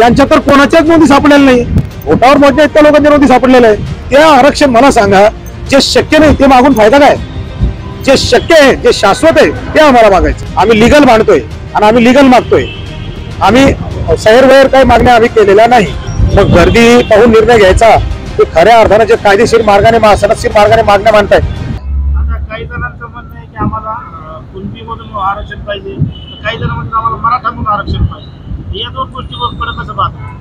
यांच्या तर कोणाच्याच नोंदी सापडलेल्या नाही। भोटावर मोठ्या इतक्या लोकांच्या नोंदी सापडलेल्या आहे। त्या आरक्षण मला सांगा, जे शक्य नाही ते मागून फायदा काय? जे शक्य आहे, जे शाश्वत आहे ते आम्हाला मागायचं। आम्ही लीगल मांडतोय आणि आम्ही लीगल मागतोय। आम्ही सैरवैर काही मागण्या आम्ही केलेल्या नाही। मग गर्दी पाहून निर्णय घ्यायचा ते खऱ्या अर्थाने जे कायदेशीर मार्गाने सनदशीर मार्गाने मागण्या मांडतायत। आता काही जणांचं म्हणणं आहे की आम्हाला कुणबीमधून आरक्षण पाहिजे, काही जण म्हणतात आम्हाला मराठामधून आरक्षण पाहिजे। या दोन गोष्टीवर फरक कसं पाहता?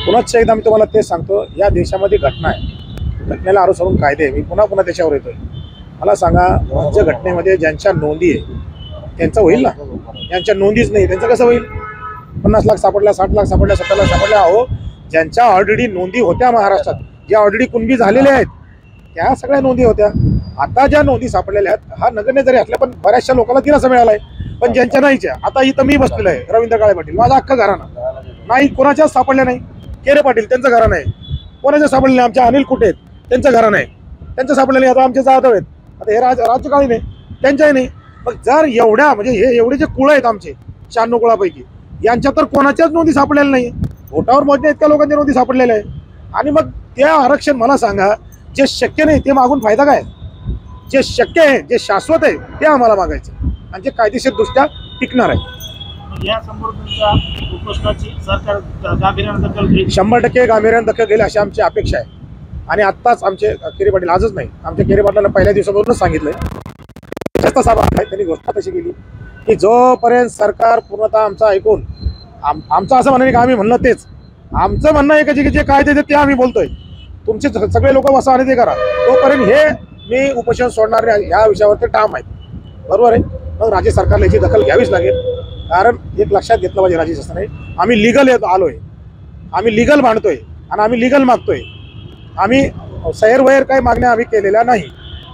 पुन्हा एकदा मी तुम्हाला तेच सांगतो, या देशामध्ये घटना आहे, घटनेला अनुसरून कायदे। मी पुन्हा त्याच्यावर येतोय। मला सांगा, राज्य घटनेमध्ये ज्यांच्या नोंदी आहे त्यांचं होईल ना? ज्यांच्या नोंदीच नाही त्यांचं कसं होईल? 50 लाख सापडल्या, 60 लाख सापडल्या, 70 लाख सापडल्या। अहो, ज्यांच्या ऑलरेडी नोंदी होत्या महाराष्ट्रात, ज्या ऑलरेडी कुणबी झालेल्या आहेत त्या सगळ्या नोंदी होत्या। आता ज्या नोंदी सापडलेल्या आहेत, हा नगण्य जरी असल्या पण बऱ्याचशा लोकांना दिलासा मिळाला आहे। पण ज्यांच्या नाहीच्या, आता इथं मी बसलेलो आहे, रवींद्र काळे पाटील, माझा अख्खा घराणा नाही, कोणाच्याच सापडल्या नाही। केरे पाटील त्यांचं घराणं आहे, कोणाच्या सापडले नाही। आमच्या अनिल कुटे त्यांचं घराणं आहे, त्यांचं सापडले नाही। आता आमचे जाधव आहेत, आता हे राज्यकाळी नाही, त्यांच्याही नाही। मग जर एवढ्या म्हणजे हे एवढे जे कुळ आहेत आमचे 96 कुळापैकी, यांच्या तर कोणाच्याच नोंदी सापडलेल्या नाही। भोटावर मोठ्या इतक्या लोकांच्या नोंदी सापडलेल्या आहे। आणि मग त्या आरक्षण मला सांगा, जे शक्य नाही ते मागून फायदा काय? जे शक्य आहे, जे शाश्वत आहे ते आम्हाला मागायचं आणि जे कायदेशीर दृष्ट्या टिकणार आहे। या समोर तुमच्या उपोषणाची सरकार गांभीर्याने दखल घेईल, 100% गांभीर्याने दखल घेईल अशी आमची अपेक्षा आहे। आणि आत्ताच आमचे केरे पाटील, आजच नाही, आमच्या केरे पाटलांना पहिल्या दिवसापासूनच सांगितलंय, जास्त सभा आहे, त्यांनी घोषणा तशी केली की जोपर्यंत सरकार पूर्णतः आमचं ऐकून, आमचं असं म्हणणं की आम्ही म्हणलं तेच, आमचं म्हणणं आहे की जे कायदे ते आम्ही बोलतोय, तुमचे सगळे लोक असं आणि ते करा, तोपर्यंत हे मी उपोषण सोडणार नाही, या विषयावर ते ठाम आहेत। बरोबर आहे? मग राज्य सरकारला याची दखल घ्यावीच लागेल। कारण एक लक्षात घेतलं पाहिजे राज्य शासनाने, आम्ही लीगल आलोय, आम्ही लीगल मांडतोय आणि आम्ही लीगल मागतोय। आम्ही सैरवैर काही मागण्या आम्ही केलेल्या नाही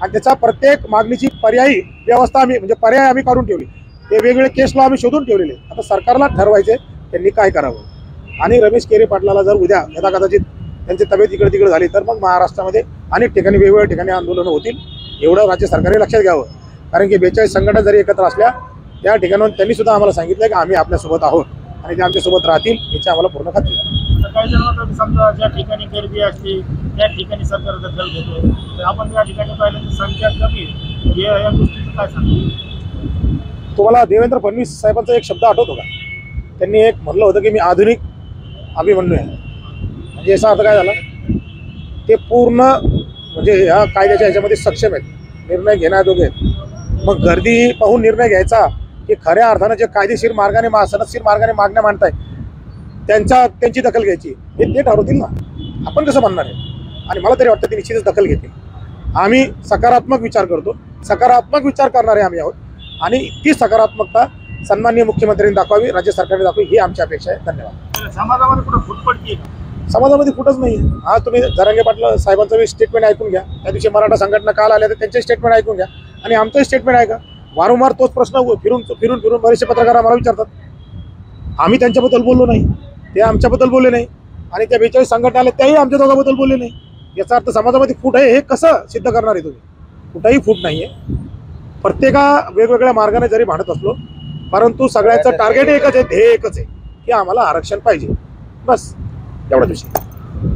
आणि त्याचा प्रत्येक मागणीची पर्यायी व्यवस्था आम्ही म्हणजे पर्याय आम्ही काढून ठेवली। ते वेगवेगळे केस लॉ आम्ही शोधून ठेवलेले। आता सरकारला ठरवायचे त्यांनी काय करावं। आणि रमेश केरे पाटलाला जर उद्या कदाचित त्यांची तब्येत इकडे तिकडे झाली तर मग महाराष्ट्रामध्ये अनेक ठिकाणी वेगवेगळ्या ठिकाणी आंदोलनं होतील, एवढं राज्य सरकारने लक्षात घ्यावं। कारण की 42 संघटना जरी एकत्र असल्या, त्या ठिकाणाहून त्यांनी सुद्धा आम्हाला सांगितलं की आम्ही आपल्यासोबत आहोत आणि ते आमच्यासोबत राहतील याची आम्हाला पूर्ण खात्री आहे। काही जण म्हणतात समजा ज्या ठिकाणी गर्दी असते त्या ठिकाणी सरकार दखल घेतो, तर आपण त्या ठिकाणी पाहिलं तर संख्या कमी आहे, या गोष्टीचं काय सांगतो? तुम्हाला देवेंद्र फडणवीस साहेबांचा एक शब्द आठवतो का? त्यांनी एक म्हणलं होतं की मी आधुनिक अभिमन्यू आहे। म्हणजे याचा अर्थ काय झाला? ते पूर्ण म्हणजे ह्या कायद्याच्या ह्याच्यामध्ये सक्षम आहेत, निर्णय घेण्याजोगे आहेत। मग गर्दी पाहून निर्णय घ्यायचा की खऱ्या अर्थानं जे कायदेशीर मार्गाने सनदशीर मार्गाने मागण्या मांडताय त्यांची दखल घ्यायची, हे ते ठरवतील ना, आपण कसं म्हणणार आहे? आणि मला तरी वाटतं ते निश्चितच दखल घेतील। आम्ही सकारात्मक विचार करतो, सकारात्मक विचार करणारे आम्ही आहोत आणि ती सकारात्मकता सन्माननीय मुख्यमंत्र्यांनी दाखवावी, राज्य सरकारने दाखवावी, ही आमची अपेक्षा आहे। धन्यवाद। समाजामध्ये कुठं फूट पडते का? समाजामध्ये कुठंच नाही आहे। आज तुम्ही जरांगे पाटील साहेबांचं स्टेटमेंट ऐकून घ्या, त्या दिवशी मराठा संघटना काल आल्या तर त्यांचे स्टेटमेंट ऐकून घ्या आणि आमचंही स्टेटमेंट ऐका। वारंवार तोच प्रश्न फिरून फिरून फिरून बरेचसे पत्रकार आम्हाला विचारतात, आम्ही त्यांच्याबद्दल बोललो नाही, ते आमच्याबद्दल बोलले नाही आणि त्या 42 संघटना आल्या त्याही आमच्या दोघांबद्दल बोलले नाही। याचा अर्थ समाजामध्ये फूट आहे हे कसं सिद्ध करणार आहे तुम्ही? कुठेही फूट नाही आहे। प्रत्येका वेगवेगळ्या मार्गाने जरी भांडत असलो, परंतु सगळ्यांचं टार्गेट एकच आहे, ध्येय एकच आहे की आम्हाला आरक्षण पाहिजे, बस एवढाच विषय।